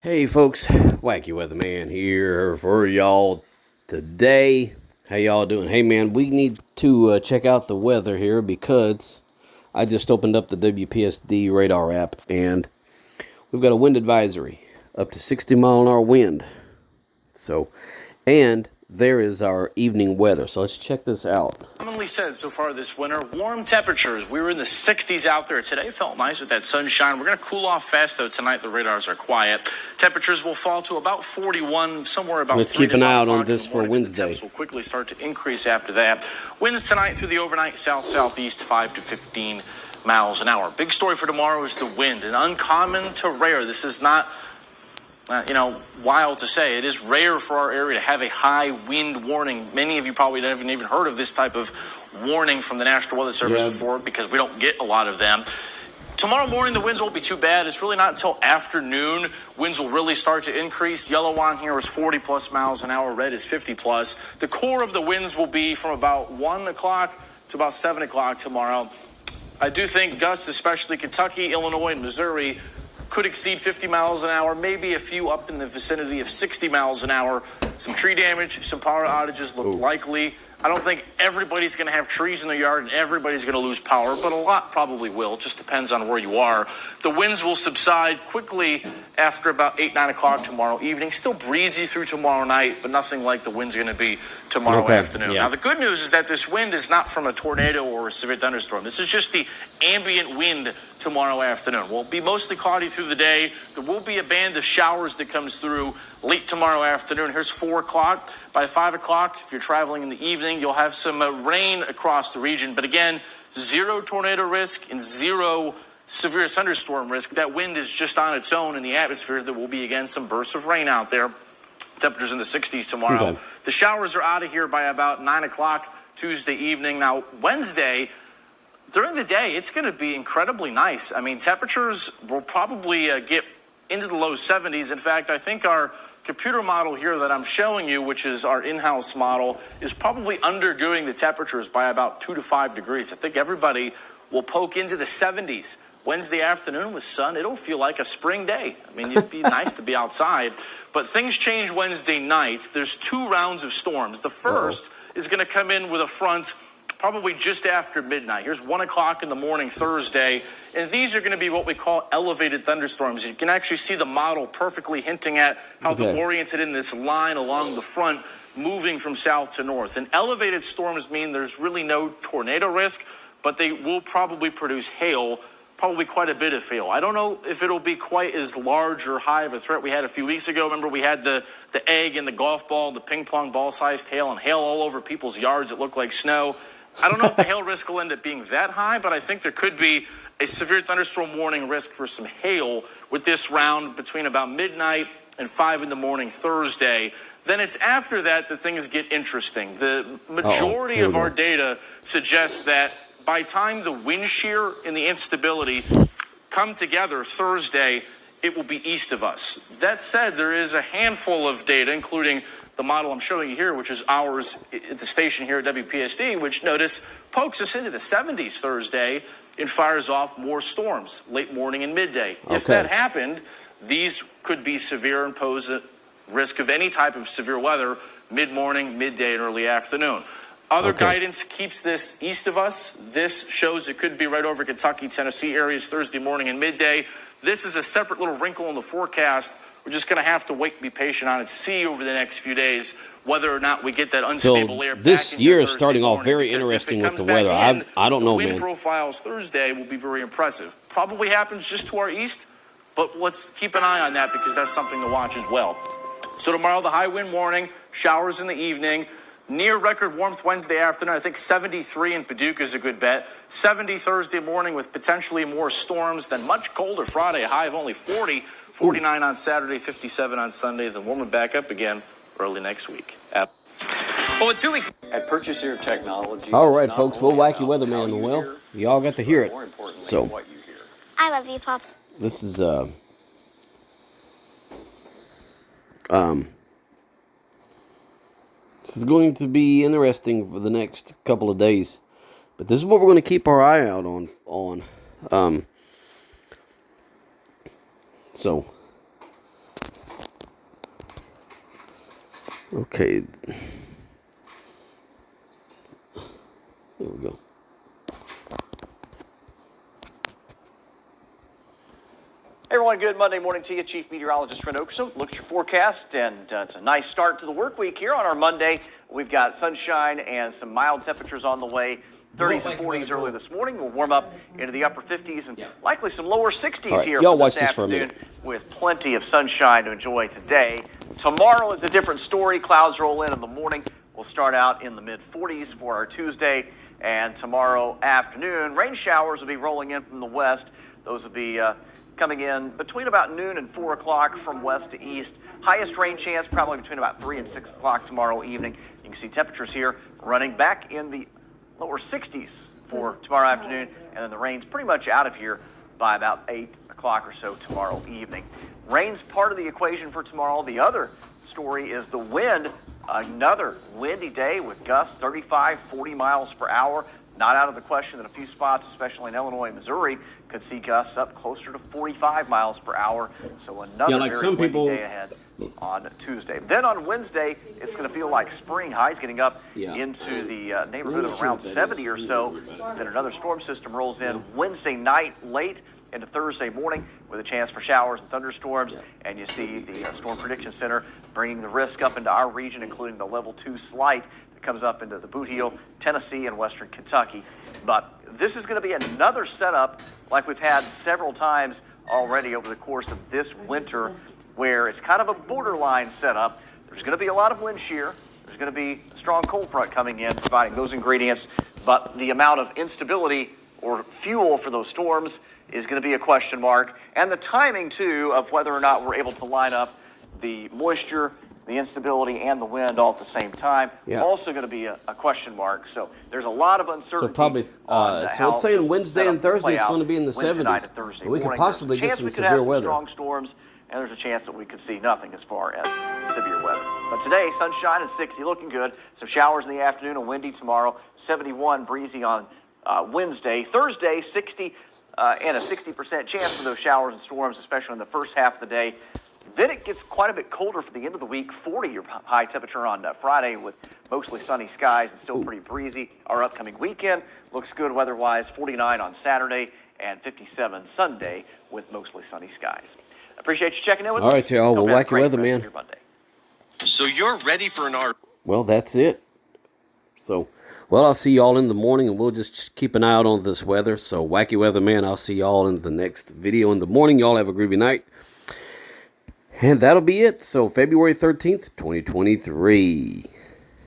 Hey folks, Wacky Weatherman here for y'all today. How y'all doing? Hey man, we need to check out the weather here because I just opened up the WPSD radar app and we've got a wind advisory up to 60-mile-an-hour wind. And there is our evening weather. So let's check this out. Commonly said so far this winter, warm temperatures. We were in the 60s out there today. Felt nice with that sunshine. We're going to cool off fast, though, tonight. The radars are quiet. Temperatures will fall to about 41, somewhere about Let's keep an eye out on this for Wednesday. Temps will quickly start to increase after that. Winds tonight through the overnight south-southeast, 5 to 15 miles an hour. Big story for tomorrow is the wind. And uncommon to rare. This is not wild to say. It is rare for our area to have a high wind warning. Many of you probably haven't even heard of this type of warning from the National Weather Service before because we don't get a lot of them. Tomorrow morning, the winds won't be too bad. It's really not until afternoon. Winds will really start to increase. Yellow on here is 40-plus miles an hour. Red is 50-plus. The core of the winds will be from about 1 o'clock to about 7 o'clock tomorrow. I do think gusts, especially Kentucky, Illinois, and Missouri, could exceed 50 miles an hour, maybe a few up in the vicinity of 60 miles an hour. Some tree damage, some power outages look likely. I don't think everybody's going to have trees in their yard and everybody's going to lose power, but a lot probably will. It just depends on where you are. The winds will subside quickly after about 8, 9 o'clock tomorrow evening. Still breezy through tomorrow night, but nothing like the wind's going to be tomorrow afternoon. Yeah. Now, the good news is that this wind is not from a tornado or a severe thunderstorm. This is just the ambient wind tomorrow afternoon. Will be mostly cloudy through the day. There will be a band of showers that comes through late tomorrow afternoon. Here's 4 o'clock. By 5 o'clock, if you're traveling in the evening, you'll have some rain across the region. But again, 0 tornado risk and 0 severe thunderstorm risk. That wind is just on its own in the atmosphere. There will be, again, some bursts of rain out there. Temperatures in the 60s tomorrow. Okay. The showers are out of here by about 9 o'clock Tuesday evening. Now, Wednesday, during the day, it's going to be incredibly nice. I mean, temperatures will probably get into the low 70s. In fact, I think our computer model here that I'm showing you, which is our in-house model, is probably underdoing the temperatures by about 2 to 5 degrees. I think everybody will poke into the 70s. Wednesday afternoon with sun, it'll feel like a spring day. I mean, it'd be nice to be outside. But things change Wednesday night. There's 2 rounds of storms. The first is going to come in with a front probably just after midnight. Here's 1 o'clock in the morning Thursday. And these are going to be what we call elevated thunderstorms. You can actually see the model perfectly hinting at how they're oriented in this line along the front, moving from south to north. And elevated storms mean there's really no tornado risk, but they will probably produce hail, probably quite a bit of hail. I don't know if it'll be quite as large or high of a threat we had a few weeks ago. Remember, we had the egg and the golf ball, the ping pong ball-sized hail, and hail all over people's yards that looked like snow. I don't know if the hail risk will end up being that high, but I think there could be a severe thunderstorm warning risk for some hail with this round between about midnight and 5 in the morning Thursday. Then it's after that things get interesting. The majority of our data suggests that by the time the wind shear and the instability come together Thursday, it will be east of us. That said, there is a handful of data, including the model I'm showing you here, which is ours at the station here at WPSD, which pokes us into the 70s Thursday and fires off more storms late morning and midday. If that happened, these could be severe and pose a risk of any type of severe weather mid-morning, midday, and early afternoon. Other guidance keeps this east of us. This shows it could be right over Kentucky, Tennessee areas Thursday morning and midday. This is a separate little wrinkle in the forecast. We're just going to have to wait and be patient on it, see over the next few days whether or not we get that unstable air back. This year is starting off very interesting with the weather. I don't know, man. The wind profiles Thursday will be very impressive. Probably happens just to our east, but let's keep an eye on that because that's something to watch as well. So tomorrow, the high wind warning, showers in the evening. Near record warmth Wednesday afternoon. I think 73 in Paducah is a good bet. 70 Thursday morning with potentially more storms. Then much colder Friday, a high of only 40. 49 on Saturday, 57 on Sunday. Then warming back up again early next week. Well, in 2 weeks at Purchase Your Technology. All right, folks. We'll Wacky Weatherman. Well, y'all got to hear it. So, what you hear. I love you, Pop. This is This is going to be interesting for the next couple of days. But this is what we're going to keep our eye out on. So, Okay. There we go. Hey everyone, good Monday morning to you. Chief Meteorologist Trent Okerson. Look at your forecast, and it's a nice start to the work week here on our Monday. We've got sunshine and some mild temperatures on the way. 30s and 40s early this morning. We'll warm up into the upper 50s and likely some lower 60s here y'all for watch this this for a afternoon, minute. with plenty of sunshine to enjoy today. Tomorrow is a different story. Clouds roll in the morning. We'll start out in the mid-40s for our Tuesday, and tomorrow afternoon, rain showers will be rolling in from the west. Those will be coming in between about noon and 4 o'clock from west to east. Highest rain chance probably between about 3 and 6 o'clock tomorrow evening. You can see temperatures here running back in the lower 60s for tomorrow afternoon, and then the rain's pretty much out of here by about 8 o'clock or so tomorrow evening. Rain's part of the equation for tomorrow. The other story is the wind. Another windy day with gusts 35, 40 miles per hour. Not out of the question that a few spots, especially in Illinois and Missouri, could see gusts up closer to 45 miles per hour. So another very windy day ahead on Tuesday. Then on Wednesday, it's going to feel like spring. Highs getting up into the neighborhood of around 70 or so. Then another storm system rolls in Wednesday night late into Thursday morning with a chance for showers and thunderstorms. And you see the Storm Prediction Center bringing the risk up into our region, including the level 2 slight that comes up into the Boot Heel, Tennessee, and western Kentucky. But this is going to be another setup like we've had several times already over the course of this winter, where it's kind of a borderline setup. There's going to be a lot of wind shear. There's going to be a strong cold front coming in, providing those ingredients. But the amount of instability or fuel for those storms is going to be a question mark. And the timing, too, of whether or not we're able to line up the moisture, the instability, and the wind all at the same time, also going to be a question mark. So there's a lot of uncertainty. So probably, so it's saying Wednesday and Thursday it's going to be in the 70s. But we could possibly get some severe weather. Strong storms, and there's a chance that we could see nothing as far as severe weather. But today, sunshine and 60, looking good. Some showers in the afternoon and windy tomorrow. 71, breezy on Wednesday. Thursday, 60 and a 60% chance for those showers and storms, especially in the first half of the day. Then it gets quite a bit colder for the end of the week. 40 your high temperature on Friday with mostly sunny skies and still pretty breezy. Our upcoming weekend looks good weather-wise. 49 on Saturday and 57 Sunday with mostly sunny skies. Appreciate you checking in with us. All right, y'all. Well, Wacky Weather, man. So you're ready for an art. Well, that's it. So, well, I'll see y'all in the morning, and we'll just keep an eye out on this weather. So, Wacky Weather, man, I'll see y'all in the next video in the morning. Y'all have a groovy night. And that'll be it. So, February 13th, 2023.